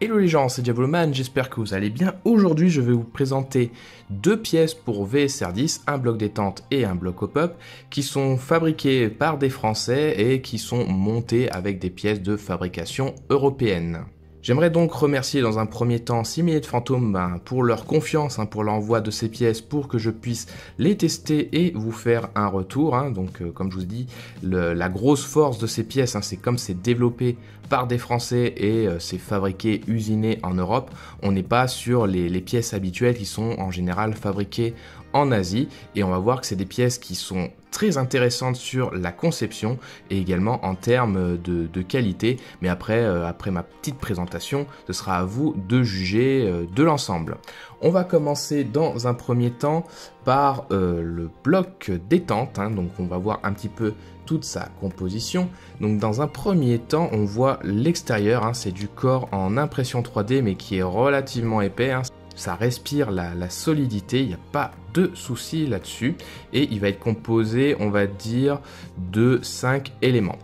Hello les gens, c'est Diaboloman, j'espère que vous allez bien. Aujourd'hui, je vais vous présenter deux pièces pour VSR10, un bloc détente et un bloc hop-up, qui sont fabriqués par des Français et qui sont montés avec des pièces de fabrication européenne. J'aimerais donc remercier dans un premier temps Simulated Phantom pour leur confiance, pour l'envoi de ces pièces, pour que je puisse les tester et vous faire un retour. Donc comme je vous dis, la grosse force de ces pièces, c'est comme c'est développé par des Français et c'est fabriqué, usiné en Europe. On n'est pas sur les pièces habituelles qui sont en général fabriquées en Asie, et on va voir que c'est des pièces qui sont très intéressantes sur la conception et également en termes de qualité, mais après ma petite présentation, ce sera à vous de juger de l'ensemble. On va commencer dans un premier temps par le bloc détente, donc on va voir un petit peu toute sa composition. Donc dans un premier temps, on voit l'extérieur, c'est du corps en impression 3D mais qui est relativement épais. Ça respire la solidité, il n'y a pas de souci là-dessus. Et il va être composé, on va dire, de 5 éléments.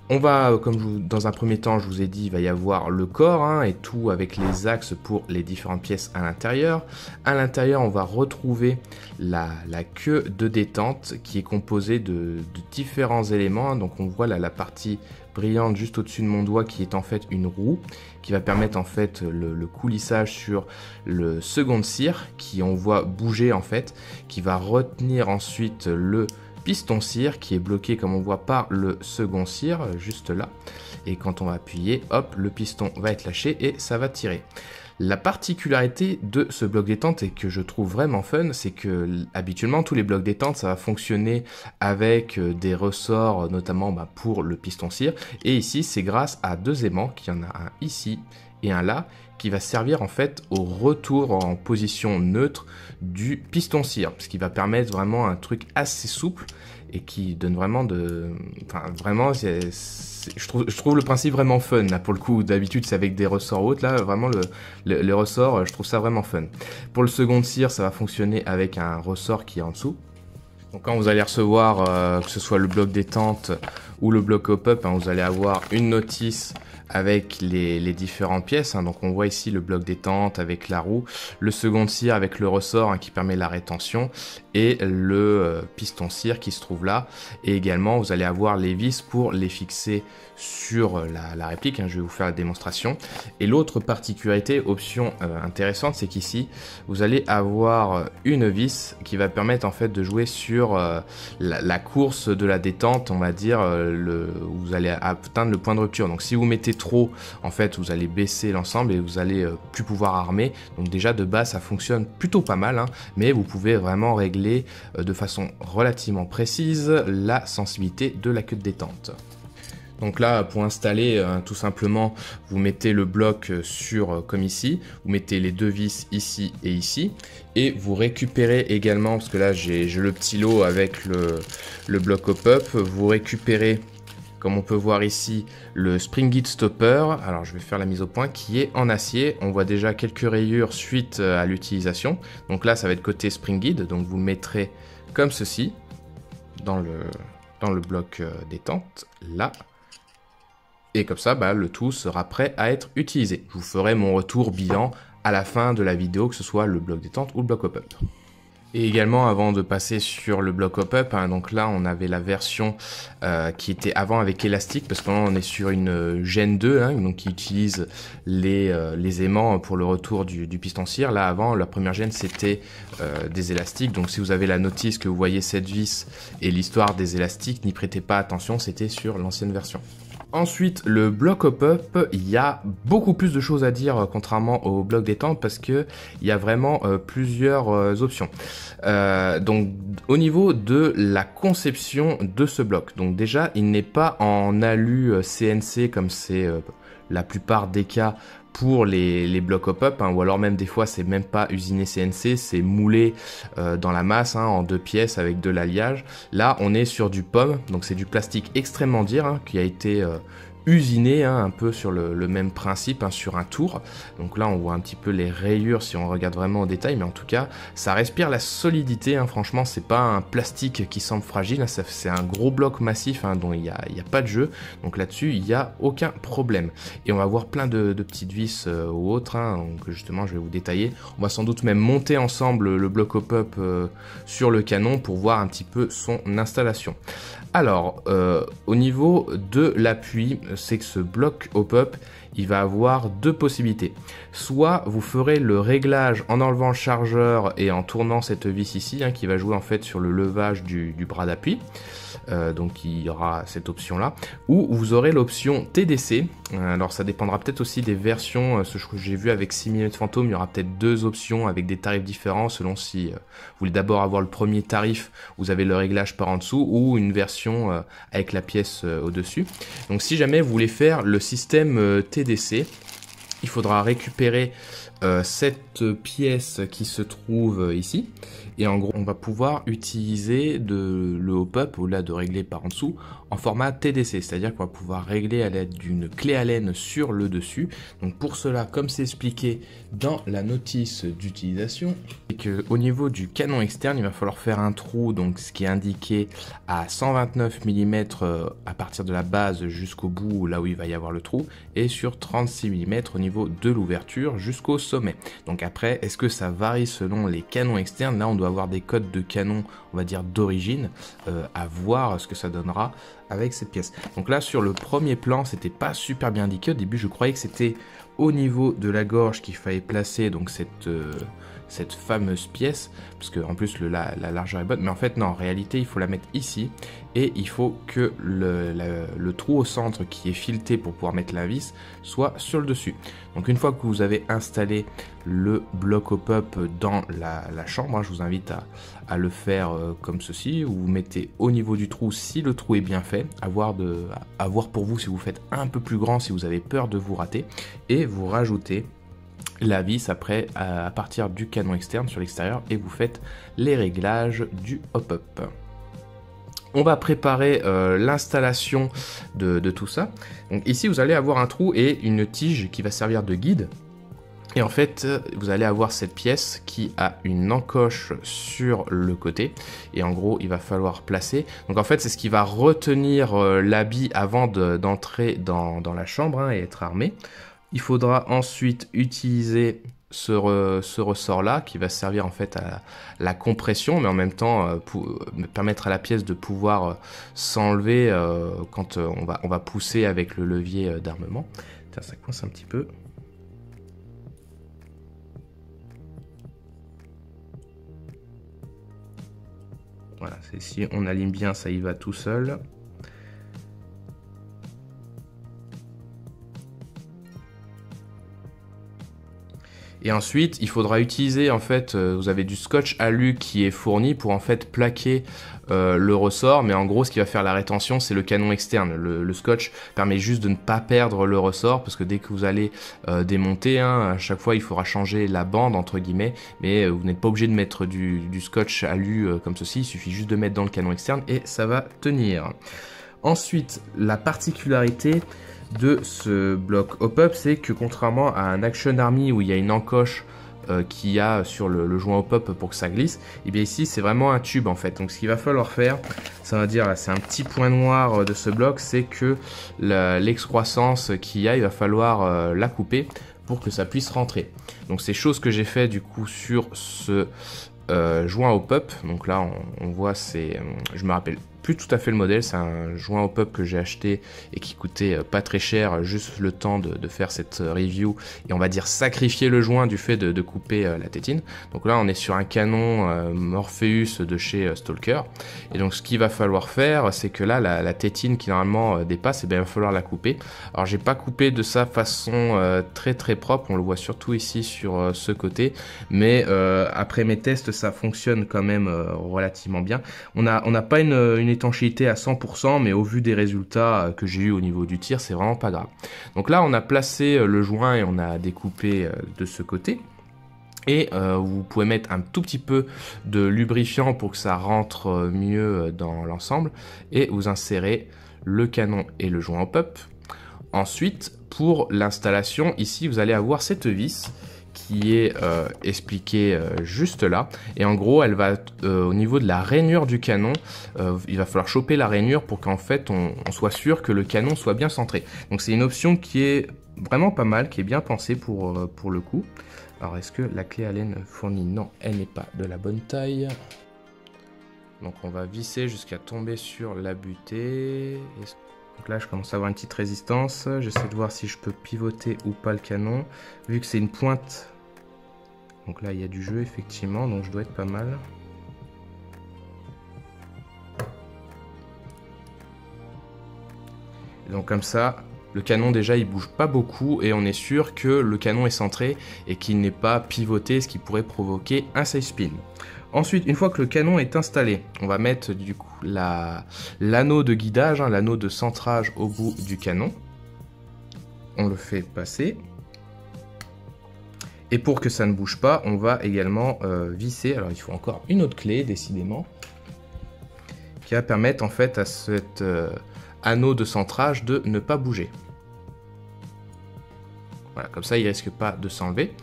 On va, dans un premier temps, je vous ai dit, il va y avoir le corps, et tout avec les axes pour les différentes pièces à l'intérieur. À l'intérieur, on va retrouver la queue de détente qui est composée de différents éléments. Donc on voit là la partie brillante juste au-dessus de mon doigt qui est en fait une roue qui va permettre en fait le coulissage sur le second cire qui on voit bouger en fait, qui va retenir ensuite le piston cire qui est bloqué comme on voit par le second cire juste là, et quand on va appuyer, hop, le piston va être lâché et ça va tirer. La particularité de ce bloc détente et que je trouve vraiment fun, c'est que habituellement tous les blocs détente ça va fonctionner avec des ressorts notamment pour le piston cire, et ici c'est grâce à deux aimants, qu'il y en a un ici et un là, qui va servir en fait au retour en position neutre du piston cire, ce qui va permettre vraiment un truc assez souple et qui donne vraiment je trouve le principe vraiment fun là pour le coup. D'habitude c'est avec des ressorts hautes, là vraiment le ressort, je trouve ça vraiment fun. Pour le second cire, ça va fonctionner avec un ressort qui est en dessous. Donc quand vous allez recevoir que ce soit le bloc détente ou le bloc hop-up, vous allez avoir une notice avec les différentes pièces. Donc on voit ici le bloc détente avec la roue, le second cire avec le ressort qui permet la rétention, et le piston cire qui se trouve là. Et également vous allez avoir les vis pour les fixer sur la réplique. Je vais vous faire la démonstration. Et l'autre particularité, option intéressante, c'est qu'ici vous allez avoir une vis qui va permettre en fait de jouer sur la course de la détente, on va dire, vous allez atteindre le point de rupture. Donc si vous mettez trop, en fait vous allez baisser l'ensemble et vous allez plus pouvoir armer. Donc déjà de base ça fonctionne plutôt pas mal, mais vous pouvez vraiment régler de façon relativement précise la sensibilité de la queue de détente. Donc là, pour installer, tout simplement, vous mettez le bloc sur, comme ici, vous mettez les deux vis ici et ici, et vous récupérez également, parce que là j'ai le petit lot avec le bloc hop-up, vous récupérez, comme on peut voir ici, le spring guide stopper. Alors je vais faire la mise au point, qui est en acier. On voit déjà quelques rayures suite à l'utilisation. Donc là ça va être côté spring guide, donc vous le mettrez comme ceci, dans le bloc détente, là. Et comme ça, le tout sera prêt à être utilisé. Je vous ferai mon retour bilan à la fin de la vidéo, que ce soit le bloc détente ou le bloc hop-up. Et également, avant de passer sur le bloc hop-up, donc là on avait la version qui était avant avec élastique, parce que là on est sur une Gen 2, donc qui utilise les aimants pour le retour du piston cire. Là avant, la première Gen c'était des élastiques, donc si vous avez la notice que vous voyez cette vis et l'histoire des élastiques, n'y prêtez pas attention, c'était sur l'ancienne version. Ensuite, le bloc hop-up, il y a beaucoup plus de choses à dire contrairement au bloc détente, parce que il y a vraiment plusieurs options. Donc au niveau de la conception de ce bloc, donc déjà il n'est pas en alu CNC comme c'est la plupart des cas pour les blocs hop-up, ou alors même des fois c'est même pas usiné CNC, c'est moulé dans la masse en deux pièces avec de l'alliage. Là on est sur du pomme, donc c'est du plastique extrêmement dur qui a été usiné, hein, un peu sur le même principe, hein, sur un tour. Donc là on voit un petit peu les rayures si on regarde vraiment au détail, mais en tout cas ça respire la solidité, hein. Franchement c'est pas un plastique qui semble fragile, hein. C'est un gros bloc massif, hein, dont il y a pas de jeu, donc là-dessus il n'y a aucun problème. Et on va voir plein de petites vis ou autres, hein, donc justement je vais vous détailler. On va sans doute même monter ensemble le bloc hop-up sur le canon pour voir un petit peu son installation. Alors, au niveau de l'appui, c'est que ce bloc hop-up, il va avoir deux possibilités. Soit vous ferez le réglage en enlevant le chargeur et en tournant cette vis ici, hein, qui va jouer en fait sur le levage du bras d'appui. Donc il y aura cette option là, ou vous aurez l'option TDC. Alors ça dépendra peut-être aussi des versions. Ce que j'ai vu avec 6 mm Phantom, il y aura peut-être deux options avec des tarifs différents selon si vous voulez d'abord avoir le premier tarif, vous avez le réglage par en dessous, ou une version avec la pièce au-dessus. Donc si jamais vous voulez faire le système TDC, il faudra récupérer cette pièce qui se trouve ici, et en gros on va pouvoir utiliser le hop-up, au-delà de régler par en dessous, en format TDC, c'est-à-dire qu'on va pouvoir régler à l'aide d'une clé Allen sur le dessus. Donc pour cela, comme c'est expliqué dans la notice d'utilisation, c'est que au niveau du canon externe, il va falloir faire un trou, donc ce qui est indiqué à 129 mm à partir de la base jusqu'au bout, là où il va y avoir le trou, et sur 36 mm au niveau de l'ouverture jusqu'au sommet. Donc après, est-ce que ça varie selon les canons externes? Là on doit avoir des codes de canon, on va dire d'origine, à voir ce que ça donnera avec cette pièce. Donc là sur le premier plan, c'était pas super bien indiqué. Au début je croyais que c'était au niveau de la gorge qu'il fallait placer donc cette fameuse pièce, parce que en plus la largeur est bonne, mais en fait non, en réalité il faut la mettre ici, et il faut que le trou au centre qui est fileté pour pouvoir mettre la vis soit sur le dessus. Donc une fois que vous avez installé le bloc hop-up dans la chambre, hein, je vous invite à le faire comme ceci. Vous mettez au niveau du trou si le trou est bien fait, à voir pour vous si vous faites un peu plus grand, si vous avez peur de vous rater, et vous rajoutez la vis après à partir du canon externe sur l'extérieur, et vous faites les réglages du hop-up. On va préparer l'installation de tout ça. Donc ici vous allez avoir un trou et une tige qui va servir de guide. Et en fait, vous allez avoir cette pièce qui a une encoche sur le côté. Et en gros, il va falloir placer. Donc en fait, c'est ce qui va retenir l'habit avant d'entrer dans la chambre, hein, et être armé. Il faudra ensuite utiliser ce ressort-là qui va servir en fait à la compression, mais en même temps pour permettre à la pièce de pouvoir s'enlever quand on va pousser avec le levier d'armement. Tiens, ça coince un petit peu. Voilà, si on aligne bien, ça y va tout seul. Et ensuite, il faudra utiliser, en fait, vous avez du scotch alu qui est fourni pour en fait plaquer le ressort, mais en gros, ce qui va faire la rétention, c'est le canon externe. Le scotch permet juste de ne pas perdre le ressort, parce que dès que vous allez démonter, hein, à chaque fois, il faudra changer la bande, entre guillemets, mais vous n'êtes pas obligé de mettre du scotch alu comme ceci, il suffit juste de mettre dans le canon externe et ça va tenir. Ensuite, la particularité de ce bloc hop-up, c'est que contrairement à un Action Army où il y a une encoche qu'il y a sur le joint hop-up pour que ça glisse, et bien ici c'est vraiment un tube en fait. Donc ce qu'il va falloir faire, ça va dire, c'est un petit point noir de ce bloc, c'est que l'excroissance qu'il y a, il va falloir la couper pour que ça puisse rentrer. Donc c'est chose que j'ai fait du coup sur ce joint hop-up. Donc là on voit, je me rappelle plus tout à fait le modèle, c'est un joint hop-up que j'ai acheté et qui coûtait pas très cher, juste le temps de faire cette review et on va dire sacrifier le joint du fait de couper la tétine. Donc là on est sur un canon Morpheus de chez Stalker, et donc ce qu'il va falloir faire, c'est que là la tétine qui normalement dépasse, et bien il va falloir la couper. Alors j'ai pas coupé de sa façon très propre, on le voit surtout ici sur ce côté, mais après mes tests ça fonctionne quand même relativement bien. On n'a pas une étanchéité à 100%, mais au vu des résultats que j'ai eu au niveau du tir, c'est vraiment pas grave. Donc là on a placé le joint et on a découpé de ce côté. Et vous pouvez mettre un tout petit peu de lubrifiant pour que ça rentre mieux dans l'ensemble, et vous insérez le canon et le joint hop-up. Ensuite, pour l'installation, ici vous allez avoir cette vis qui est expliquée juste là. Et en gros, elle va au niveau de la rainure du canon, il va falloir choper la rainure pour qu'en fait on soit sûr que le canon soit bien centré. Donc c'est une option qui est vraiment pas mal, qui est bien pensée pour le coup. Alors est-ce que la clé Allen fournie? Non, elle n'est pas de la bonne taille. Donc on va visser jusqu'à tomber sur la butée. Donc là je commence à avoir une petite résistance. J'essaie de voir si je peux pivoter ou pas le canon. Vu que c'est une pointe. Donc là il y a du jeu effectivement, donc je dois être pas mal. Et donc comme ça, le canon déjà il bouge pas beaucoup et on est sûr que le canon est centré et qu'il n'est pas pivoté, ce qui pourrait provoquer un side spin. Ensuite, une fois que le canon est installé, on va mettre du coup l'anneau de guidage, hein, l'anneau de centrage au bout du canon. On le fait passer. Et pour que ça ne bouge pas, on va également visser. Alors il faut encore une autre clé, décidément, qui va permettre en fait à cet anneau de centrage de ne pas bouger. Voilà, comme ça il risque pas de s'enlever.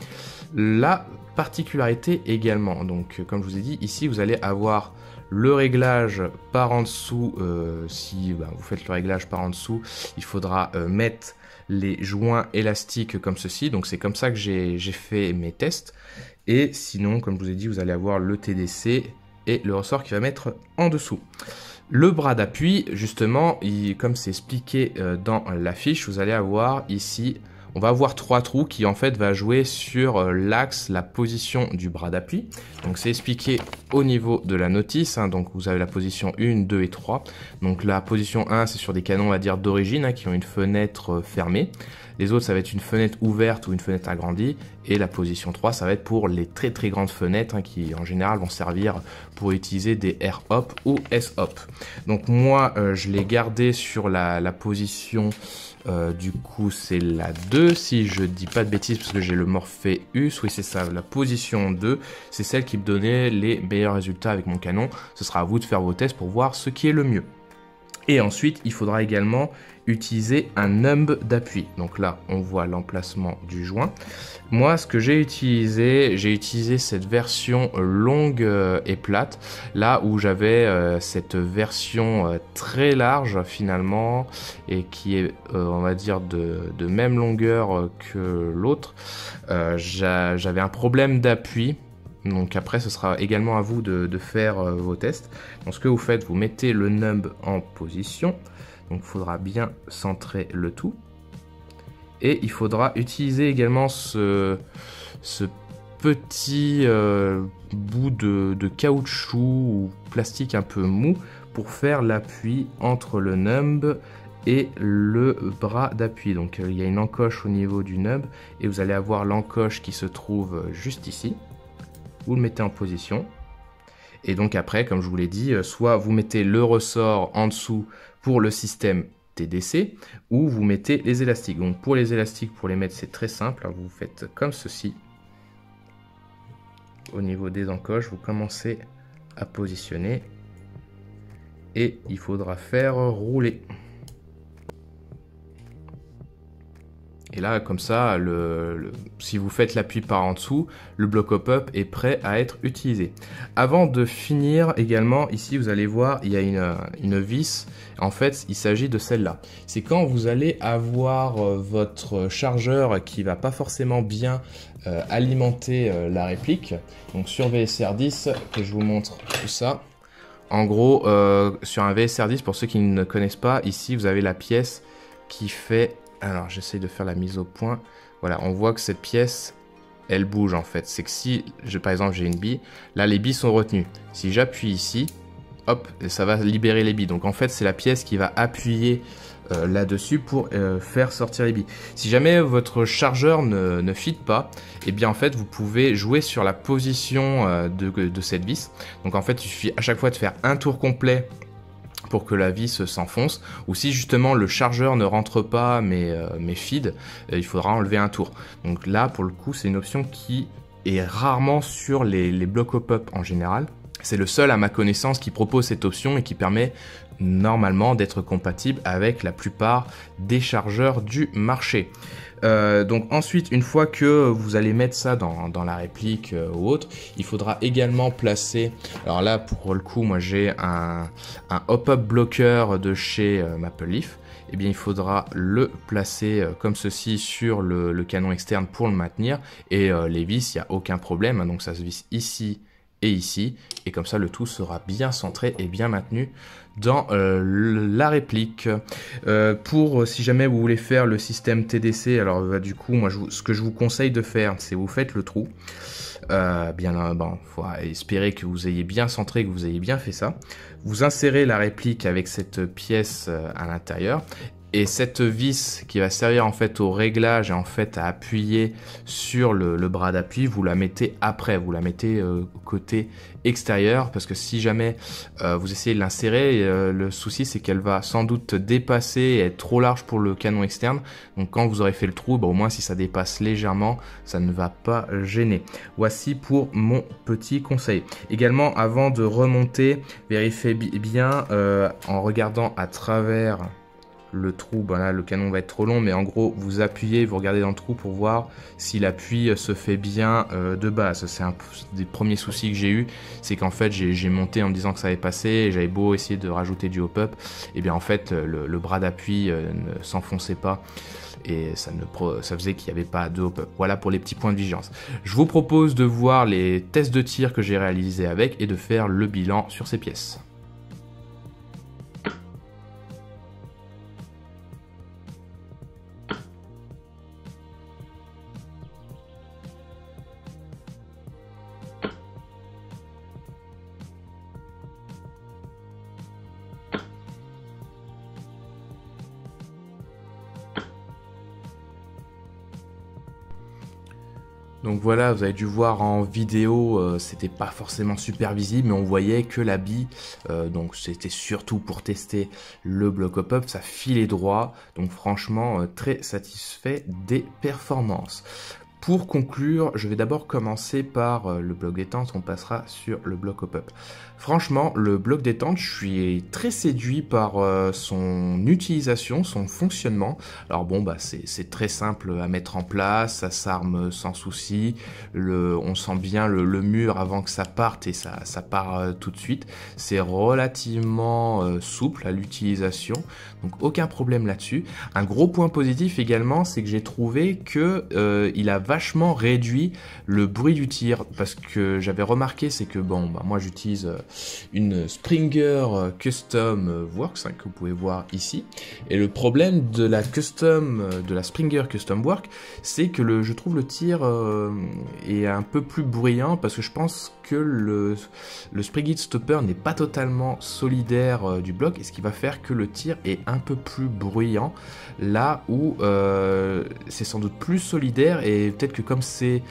La particularité également, donc comme je vous ai dit, ici vous allez avoir le réglage par en dessous. Si vous faites le réglage par en dessous, il faudra mettre les joints élastiques comme ceci. Donc c'est comme ça que j'ai fait mes tests. Et sinon, comme je vous ai dit, vous allez avoir le TDC et le ressort qui va mettre en dessous. Le bras d'appui, justement, comme c'est expliqué dans la fiche, vous allez avoir ici, on va avoir 3 trous qui en fait va jouer sur l'axe, la position du bras d'appui. Donc c'est expliqué au niveau de la notice, hein. Donc vous avez la position 1, 2 et 3. Donc la position 1 c'est sur des canons on va dire d'origine, hein, qui ont une fenêtre fermée. Les autres ça va être une fenêtre ouverte ou une fenêtre agrandie. Et la position 3 ça va être pour les très très grandes fenêtres, hein, qui en général vont servir pour utiliser des R-hop ou S-hop. Donc moi je l'ai gardé sur la position... du coup c'est la 2 si je dis pas de bêtises parce que j'ai le Morpheus, oui c'est ça, la position 2 c'est celle qui me donnait les meilleurs résultats avec mon canon. Ce sera à vous de faire vos tests pour voir ce qui est le mieux. Et ensuite il faudra également utiliser un numb d'appui. Donc là on voit l'emplacement du joint. Moi ce que j'ai utilisé cette version longue et plate, là où j'avais cette version très large finalement et qui est on va dire de même longueur que l'autre. J'avais un problème d'appui. Donc après ce sera également à vous de faire vos tests. Donc ce que vous faites, vous mettez le numb en position. Donc il faudra bien centrer le tout. Et il faudra utiliser également ce petit bout de caoutchouc ou plastique un peu mou pour faire l'appui entre le numb et le bras d'appui. Donc il y a une encoche au niveau du numb et vous allez avoir l'encoche qui se trouve juste ici. Vous le mettez en position. Et donc après, comme je vous l'ai dit, soit vous mettez le ressort en dessous pour le système TDC, ou vous mettez les élastiques. Donc pour les élastiques, pour les mettre, c'est très simple. Vous faites comme ceci. Au niveau des encoches, vous commencez à positionner. Et il faudra faire rouler. Et là, comme ça, si vous faites l'appui par en dessous, le bloc hop-up est prêt à être utilisé. Avant de finir également, ici vous allez voir, il y a une vis. En fait, il s'agit de celle-là. C'est quand vous allez avoir votre chargeur qui va pas forcément bien alimenter la réplique. Donc sur VSR 10, que je vous montre tout ça. En gros, sur un VSR 10, pour ceux qui ne connaissent pas, ici vous avez la pièce qui fait... Alors j'essaie de faire la mise au point. Voilà, on voit que cette pièce, elle bouge en fait. C'est que si, par exemple, j'ai une bille, là les billes sont retenues. Si j'appuie ici, hop, ça va libérer les billes. Donc en fait, c'est la pièce qui va appuyer là-dessus pour faire sortir les billes. Si jamais votre chargeur ne fit pas, et bien en fait, vous pouvez jouer sur la position de cette vis. Donc en fait, il suffit à chaque fois de faire un tour complet pour que la vis s'enfonce, ou si justement le chargeur ne rentre pas mais feed, il faudra enlever un tour. Donc là pour le coup c'est une option qui est rarement sur les blocs hop-up en général. C'est le seul à ma connaissance qui propose cette option et qui permet normalement d'être compatible avec la plupart des chargeurs du marché. Donc ensuite, une fois que vous allez mettre ça dans la réplique ou autre, il faudra également placer, alors là pour le coup moi j'ai un hop-up blocker de chez Maple Leaf. Eh bien il faudra le placer comme ceci sur le canon externe pour le maintenir, et les vis, il n'y a aucun problème, hein, donc ça se visse ici et ici, et comme ça le tout sera bien centré et bien maintenu dans la réplique. Si jamais vous voulez faire le système TDC, alors du coup moi ce que je vous conseille de faire, c'est vous faites le trou, faut espérer que vous ayez bien centré, que vous ayez bien fait ça, vous insérez la réplique avec cette pièce à l'intérieur, et cette vis qui va servir en fait au réglage et en fait à appuyer sur le bras d'appui, vous la mettez après, vous la mettez côté extérieur, parce que si jamais vous essayez de l'insérer, le souci c'est qu'elle va sans doute dépasser et être trop large pour le canon externe. Donc quand vous aurez fait le trou, au moins si ça dépasse légèrement, ça ne va pas gêner. Voici pour mon petit conseil. Également, avant de remonter, vérifiez bien en regardant à travers le trou. Là le canon va être trop long, mais en gros vous appuyez, vous regardez dans le trou pour voir si l'appui se fait bien de base. C'est un des premiers soucis que j'ai eu, c'est qu'en fait j'ai monté en me disant que ça allait passer, et j'avais beau essayer de rajouter du hop-up, et bien en fait le bras d'appui ne s'enfonçait pas, et ça faisait qu'il n'y avait pas de hop-up. Voilà pour les petits points de vigilance. Je vous propose de voir les tests de tir que j'ai réalisés avec et de faire le bilan sur ces pièces. Donc voilà, vous avez dû voir en vidéo, c'était pas forcément super visible, mais on voyait que la bille, donc c'était surtout pour tester le bloc hop-up, ça filait droit, donc franchement très satisfait des performances. Pour conclure, je vais d'abord commencer par le bloc détente, on passera sur le bloc hop-up. Franchement, le bloc détente, je suis très séduit par son utilisation, son fonctionnement. Alors bon, c'est très simple à mettre en place, ça s'arme sans souci, on sent bien le mur avant que ça parte, et ça part tout de suite. C'est relativement souple à l'utilisation, donc aucun problème là-dessus. Un gros point positif également, c'est que j'ai trouvé que il a vachement réduit le bruit du tir, parce que j'avais remarqué, c'est que moi j'utilise une Springer Custom Works, que vous pouvez voir ici, et le problème de la Springer Custom Work, c'est que je trouve le tir est un peu plus bruyant, parce que je pense que le Spring It Stopper n'est pas totalement solidaire du bloc, et ce qui va faire que le tir est un peu plus bruyant, là où c'est sans doute plus solidaire, et peut-être que comme c'est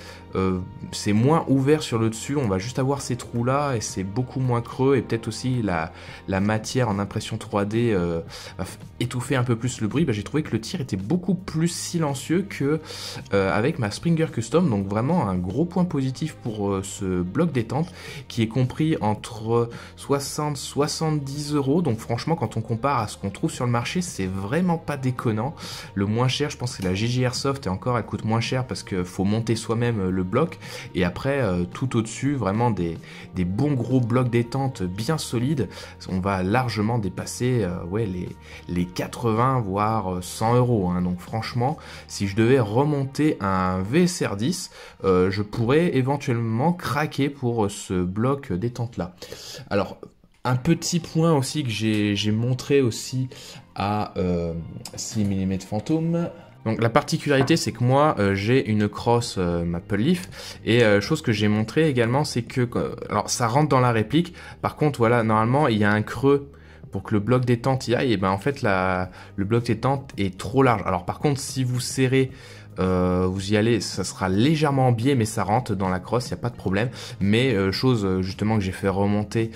moins ouvert sur le dessus, on va juste avoir ces trous là, et c'est beaucoup moins creux, et peut-être aussi la matière en impression 3D va étouffer un peu plus le bruit. J'ai trouvé que le tir était beaucoup plus silencieux que avec ma Springer Custom, donc vraiment un gros point positif pour ce bloc détente, qui est compris entre 60-70 €, donc franchement quand on compare à ce qu'on trouve sur le marché, c'est vraiment pas déconnant. Le moins cher, je pense, c'est la GJ Airsoft, et encore elle coûte moins cher parce qu'il faut monter soi-même le bloc, et après tout au-dessus, vraiment des bons gros blocs détente bien solides, on va largement dépasser les 80 voire 100 €, hein. Donc franchement, si je devais remonter un VSR 10, je pourrais éventuellement craquer pour ce bloc détente là. Alors un petit point aussi que j'ai montré aussi à 6 mm Phantom. Donc la particularité, c'est que moi j'ai une crosse Maple Leaf, et chose que j'ai montré également, c'est que alors ça rentre dans la réplique, par contre voilà, normalement il y a un creux pour que le bloc détente y aille, et en fait le bloc détente est trop large. Alors par contre, si vous serrez, vous y allez, ça sera légèrement en biais, mais ça rentre dans la crosse, il n'y a pas de problème. Mais chose justement que j'ai fait remonter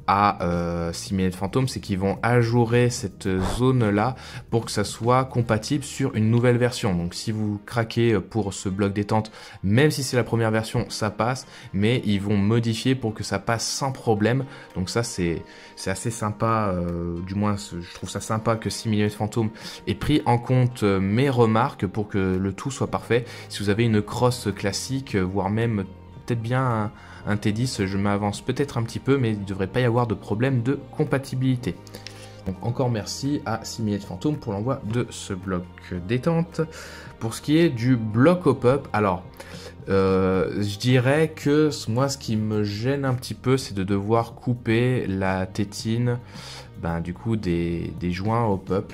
à 6000 Phantom, c'est qu'ils vont ajourer cette zone-là pour que ça soit compatible sur une nouvelle version. Donc si vous craquez pour ce bloc détente, même si c'est la première version, ça passe, mais ils vont modifier pour que ça passe sans problème. Donc ça c'est assez sympa, du moins je trouve ça sympa que 6000 Phantom ait pris en compte mes remarques pour que le tout soit parfait. Si vous avez une crosse classique, voire même peut-être bien un T10, je m'avance peut-être un petit peu, mais il ne devrait pas y avoir de problème de compatibilité. Donc encore merci à 6000 Phantom pour l'envoi de ce bloc détente. Pour ce qui est du bloc au pop, alors je dirais que moi ce qui me gêne un petit peu, c'est de devoir couper la tétine du coup des joints au pop.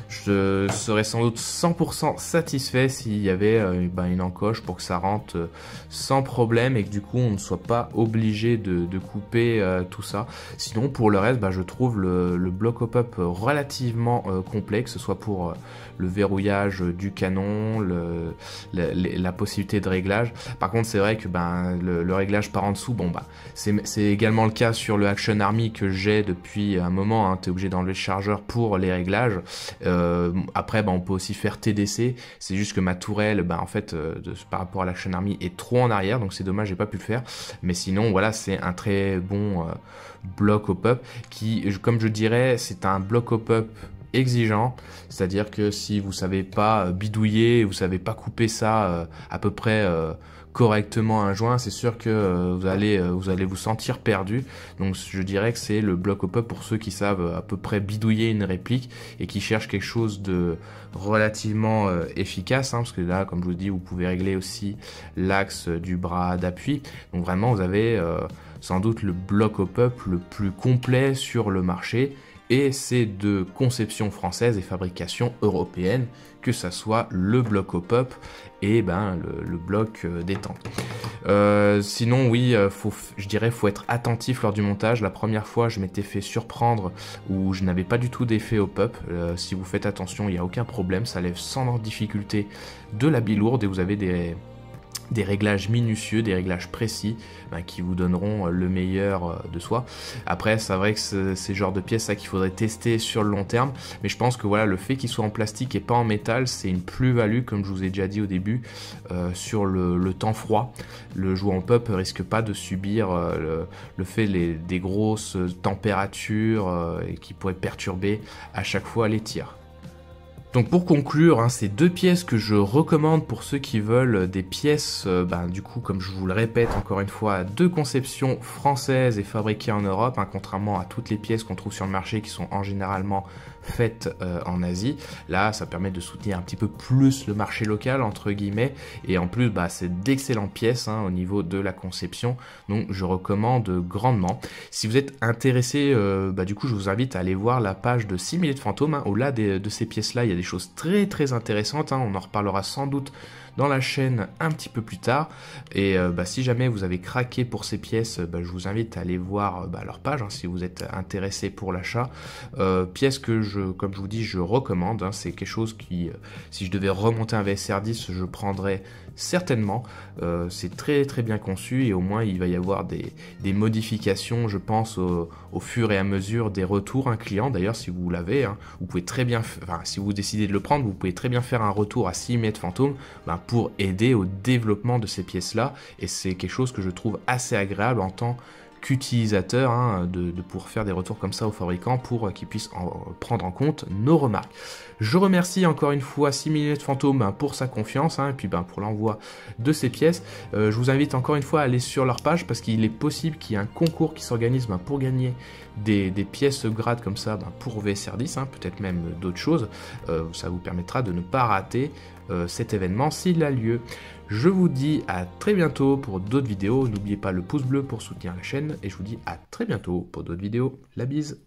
Je serais sans doute 100% satisfait s'il y avait une encoche pour que ça rentre sans problème et que du coup on ne soit pas obligé de couper tout ça. Sinon pour le reste, je trouve le bloc hop-up relativement complet, que ce soit pour le verrouillage du canon, la possibilité de réglage. Par contre c'est vrai que le réglage par en dessous, c'est également le cas sur le Action Army que j'ai depuis un moment, hein. Tu es obligé d'enlever le chargeur pour les réglages. Après on peut aussi faire TDC, c'est juste que ma tourelle en fait par rapport à l'Action Army est trop en arrière, donc c'est dommage, j'ai pas pu le faire, mais sinon voilà, c'est un très bon bloc hop-up qui, comme je dirais, c'est un bloc hop-up exigeant, c'est-à-dire que si vous savez pas bidouiller, vous savez pas couper ça à peu près correctement un joint, c'est sûr que vous allez vous sentir perdu. Donc je dirais que c'est le bloc hop-up pour ceux qui savent à peu près bidouiller une réplique et qui cherchent quelque chose de relativement efficace, hein, parce que là, comme je vous dis, vous pouvez régler aussi l'axe du bras d'appui. Donc vraiment, vous avez sans doute le bloc hop-up le plus complet sur le marché. Et c'est de conception française et fabrication européenne, que ça soit le bloc hop-up et le bloc détente. Sinon oui, je dirais faut être attentif lors du montage. La première fois je m'étais fait surprendre où je n'avais pas du tout d'effet hop-up. Si vous faites attention, il n'y a aucun problème, ça lève sans difficulté de la bille lourde et vous avez des réglages minutieux, des réglages précis qui vous donneront le meilleur de soi. Après, c'est vrai que c'est ce genre de pièces qu'il faudrait tester sur le long terme, mais je pense que voilà, le fait qu'il soit en plastique et pas en métal, c'est une plus-value, comme je vous ai déjà dit au début, sur le temps froid. Le joueur en pop risque pas de subir le fait des grosses températures et qui pourraient perturber à chaque fois les tirs. Donc pour conclure, c'est deux pièces que je recommande pour ceux qui veulent des pièces, du coup comme je vous le répète encore une fois, de conception française et fabriquées en Europe, contrairement à toutes les pièces qu'on trouve sur le marché qui sont en généralement faites en Asie. Là ça permet de soutenir un petit peu plus le marché local entre guillemets, et en plus c'est d'excellentes pièces au niveau de la conception, donc je recommande grandement. Si vous êtes intéressé, du coup je vous invite à aller voir la page de 6000 Phantom, au-delà de ces pièces là il y a des choses très très intéressantes, on en reparlera sans doute dans la chaîne un petit peu plus tard, et si jamais vous avez craqué pour ces pièces, je vous invite à aller voir leur page si vous êtes intéressé pour l'achat. Pièces que comme je vous dis, je recommande, c'est quelque chose qui, si je devais remonter un VSR 10, je prendrais certainement. C'est très très bien conçu et au moins il va y avoir des modifications, je pense, au fur et à mesure des retours client. D'ailleurs si vous l'avez, vous pouvez très bien, si vous décidez de le prendre, vous pouvez très bien faire un retour à 6000 Phantom pour aider au développement de ces pièces là, et c'est quelque chose que je trouve assez agréable en tant qu'utilisateur, de pouvoir faire des retours comme ça aux fabricants pour qu'ils puissent prendre en compte nos remarques. Je remercie encore une fois 6000 Phantom pour sa confiance, et puis pour l'envoi de ces pièces. Je vous invite encore une fois à aller sur leur page parce qu'il est possible qu'il y ait un concours qui s'organise pour gagner des pièces grades comme ça pour VSR 10, peut-être même d'autres choses. Ça vous permettra de ne pas rater cet événement s'il a lieu. Je vous dis à très bientôt pour d'autres vidéos. N'oubliez pas le pouce bleu pour soutenir la chaîne et je vous dis à très bientôt pour d'autres vidéos. La bise!